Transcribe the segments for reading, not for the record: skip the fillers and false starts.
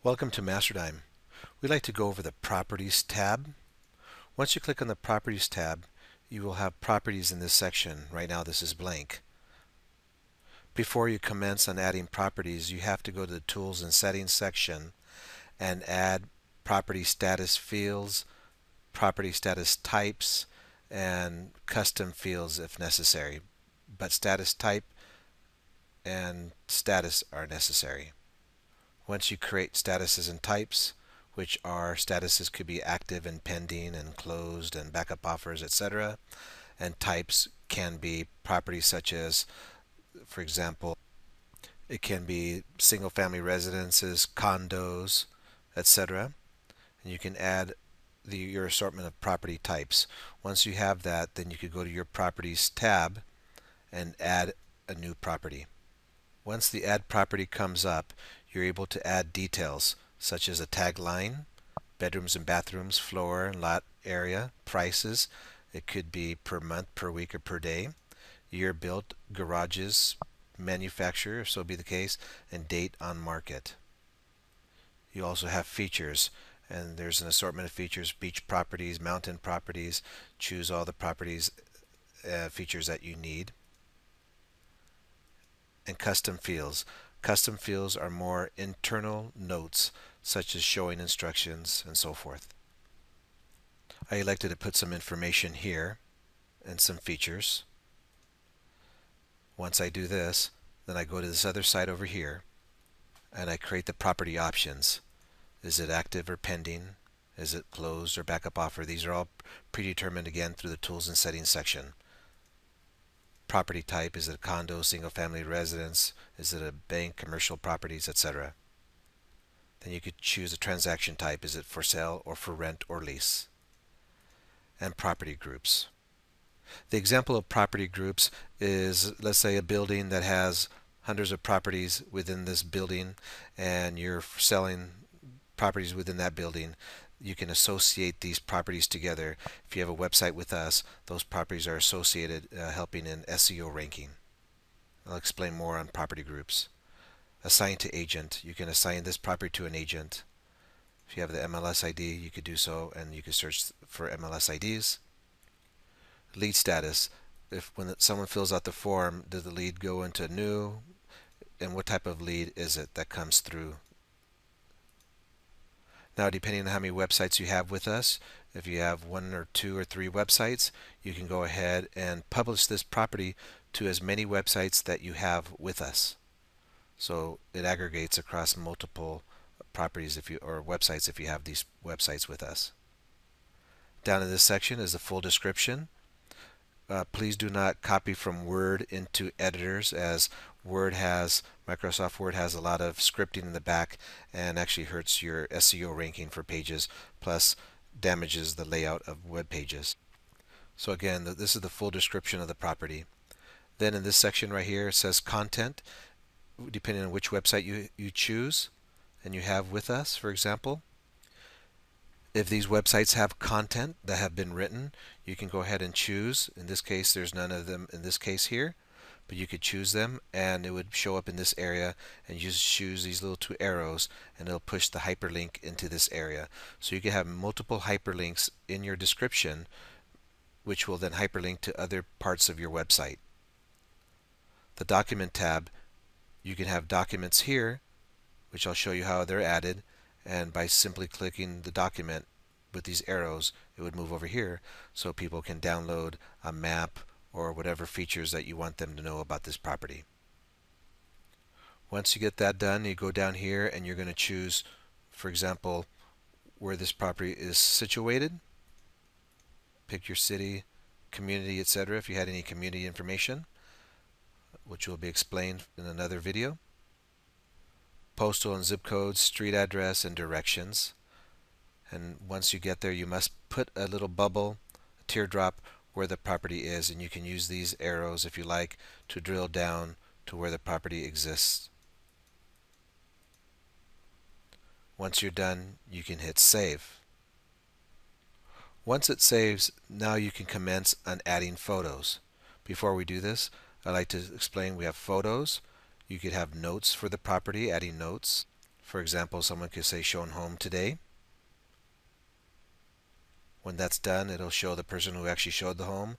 Welcome to Masterdigm. We'd like to go over the Properties tab. Once you click on the Properties tab, you will have properties in this section. Right now this is blank. Before you commence on adding properties, you have to go to the Tools and Settings section and add property status fields, property status types, and custom fields if necessary. But status type and status are necessary. Once you create statuses and types, which are statuses could be active and pending and closed and backup offers, etc. And types can be properties such as, for example, it can be single family residences, condos, etc. And you can add your assortment of property types. Once you have that, then you could go to your Properties tab and add a new property. Once the Add Property comes up, you're able to add details such as a tagline, bedrooms and bathrooms, floor and lot area, prices. It could be per month, per week, or per day. Year built, garages, manufacturer, if so be the case, and date on market. You also have features, and there's an assortment of features: beach properties, mountain properties. Choose all the properties features that you need. And custom fields. Custom fields are more internal notes, such as showing instructions and so forth. I elected to put some information here and some features. Once I do this, then I go to this other side over here and I create the property options. Is it active or pending? Is it closed or backup offer? These are all predetermined again through the Tools and Settings section. Property type: is it a condo, single family residence, is it a bank, commercial properties, etc. Then you could choose a transaction type: is it for sale or for rent or lease. And property groups. The example of property groups is, let's say, a building that has hundreds of properties within this building and you're selling properties within that building. You can associate these properties together. If you have a website with us, those properties are associated, helping in SEO ranking. I'll explain more on property groups. Assign to agent. You can assign this property to an agent. If you have the MLS ID, you could do so, and you could search for MLS IDs. Lead status. If when someone fills out the form, does the lead go into new, and what type of lead is it that comes through? Now, depending on how many websites you have with us, if you have 1 or 2 or 3 websites, you can go ahead and publish this property to as many websites that you have with us. So it aggregates across multiple properties or websites if you have these websites with us. Down in this section is the full description. Please do not copy from Word into editors, as Microsoft Word has a lot of scripting in the back and actually hurts your SEO ranking for pages, plus damages the layout of web pages. So again, this is the full description of the property. Then in this section right here, it says content, depending on which website you choose and you have with us, for example. If these websites have content that have been written, you can go ahead and choose. In this case, there's none of them in this case here, but you could choose them and it would show up in this area, and you just choose these little 2 arrows and it'll push the hyperlink into this area. So you can have multiple hyperlinks in your description, which will then hyperlink to other parts of your website. The document tab, you can have documents here, which I'll show you how they're added, and by simply clicking the document with these arrows, it would move over here so people can download a map or whatever features that you want them to know about this property. Once you get that done, you go down here and you're going to choose, for example, where this property is situated. Pick your city, community, etc. if you had any community information, which will be explained in another video. Postal and zip codes, street address, and directions. And once you get there, you must put a little bubble, a teardrop, where the property is, and you can use these arrows if you like to drill down to where the property exists. Once you're done, you can hit save. Once it saves, now you can commence on adding photos. Before we do this, I'd like to explain we have photos. You could have notes for the property, adding notes, For example, someone could say shown home today. When that's done, it'll show the person who actually showed the home,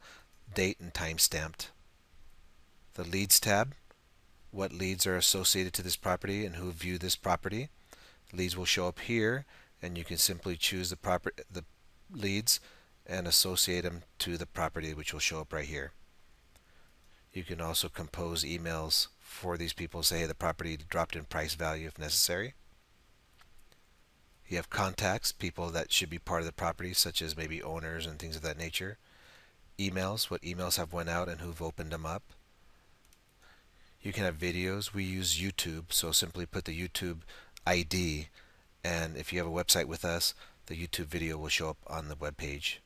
date and time stamped. The leads tab, what leads are associated to this property and who viewed this property. Leads will show up here, and you can simply choose the leads and associate them to the property, which will show up right here. You can also compose emails for these people, say the property dropped in price value if necessary. You have contacts, people that should be part of the property, such as maybe owners and things of that nature. Emails, what emails have went out and who've opened them up. You can have videos. We use YouTube, so simply put the YouTube ID, and if you have a website with us, the YouTube video will show up on the web page.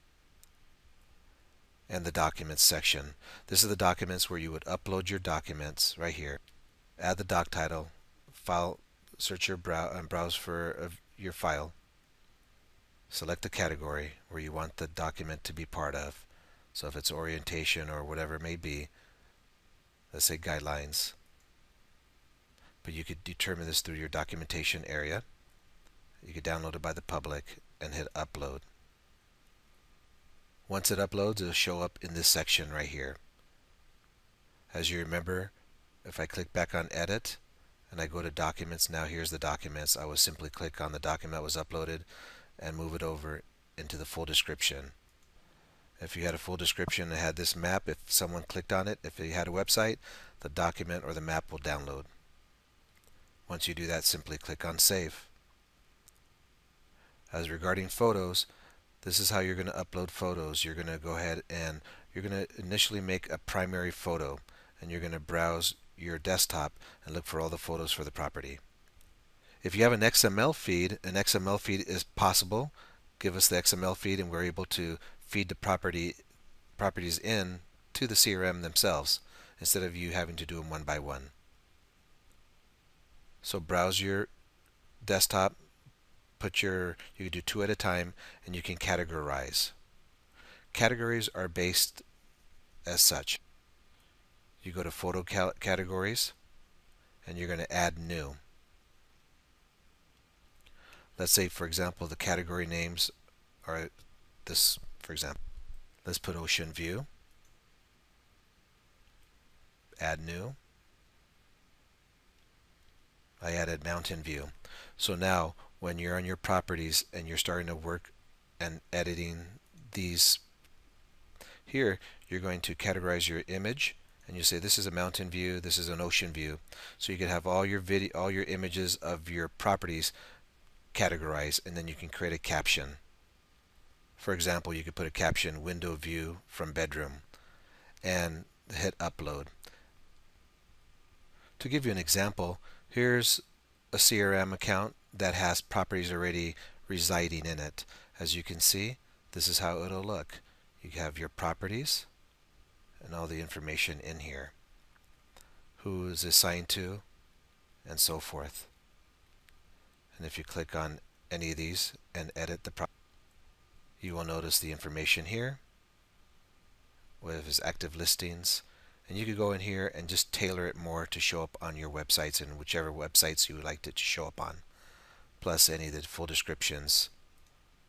And the documents section. This is the documents where you would upload your documents right here. Add the doc title, file, search your browse for your file. Select the category where you want the document to be part of. So if it's orientation or whatever it may be, let's say guidelines. But you could determine this through your documentation area. You could download it by the public and hit upload. Once it uploads, it'll show up in this section right here. As you remember, if I click back on edit and I go to documents, now here's the documents. I would simply click on the document that was uploaded and move it over into the full description. If you had a full description and had this map, if someone clicked on it, if you had a website, the document or the map will download. Once you do that, simply click on save. As regarding photos, this is how you're going to upload photos. You're going to go ahead and you're going to initially make a primary photo, and you're going to browse your desktop and look for all the photos for the property. If you have an XML feed is possible. Give us the XML feed and we're able to feed the properties in to the CRM themselves instead of you having to do them one by one. So browse your desktop, you can do two at a time, and you can categorize. Categories are based as such. You go to photo categories and you're going to add new. Let's say, for example, the category names are this, for example. Let's put ocean view. Add new. I added mountain view. So now when you're on your properties and you're starting to work and editing these here, you're going to categorize your image and you say this is a mountain view, this is an ocean view. So you can have all your images of your properties categorized, and then you can create a caption. For example, you could put a caption, window view from bedroom, and hit upload. To give you an example, here's a CRM account that has properties already residing in it. As you can see, this is how it'll look. You have your properties and all the information in here, who is assigned to, and so forth. And if you click on any of these and edit the property, you will notice the information here with his active listings, and you could go in here and just tailor it more to show up on your websites and whichever websites you would like it to show up on, plus any of the full descriptions.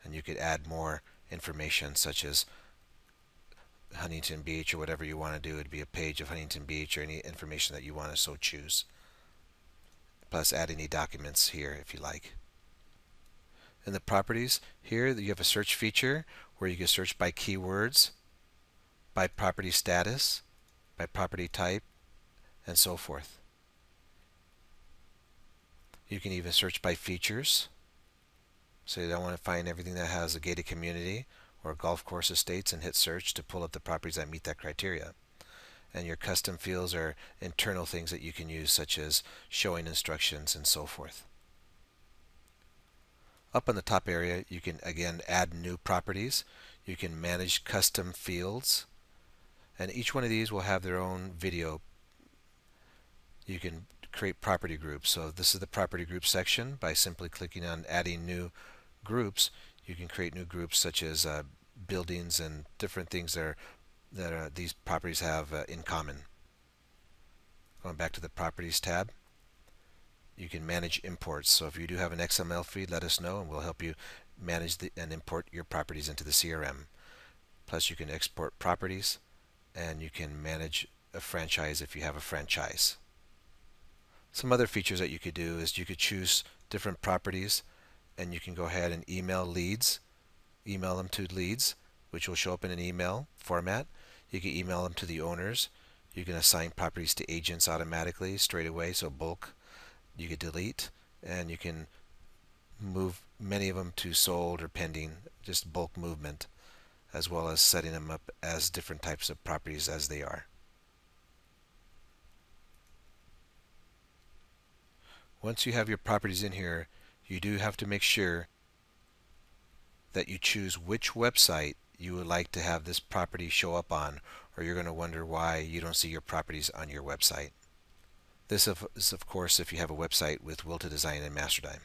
And you could add more information such as Huntington Beach or whatever you want to do. It would be a page of Huntington Beach or any information that you want to so choose. Plus add any documents here if you like. In the properties, here you have a search feature where you can search by keywords, by property status, by property type, and so forth. You can even search by features. So you don't want to find everything that has a gated community or golf course estates and hit search to pull up the properties that meet that criteria. And your custom fields are internal things that you can use, such as showing instructions and so forth. Up on the top area, you can again add new properties. You can manage custom fields, and each one of these will have their own video. You can create property groups. So this is the property group section. By simply clicking on adding new groups, you can create new groups such as buildings and different things that these properties have in common. Going back to the properties tab, You can manage imports. So if you do have an XML feed, let us know and we'll help you manage and import your properties into the CRM. Plus you can export properties and you can manage a franchise if you have a franchise. Some other features that you could do is you could choose different properties and you can go ahead and email them to leads, which will show up in an email format. You can email them to the owners. You can assign properties to agents automatically straight away, so bulk. You could delete, and you can move many of them to sold or pending, just bulk movement, as well as setting them up as different types of properties as they are. Once you have your properties in here, you do have to make sure that you choose which website you would like to have this property show up on, or you're going to wonder why you don't see your properties on your website. This is of course if you have a website with Will to Design and Masterdigm.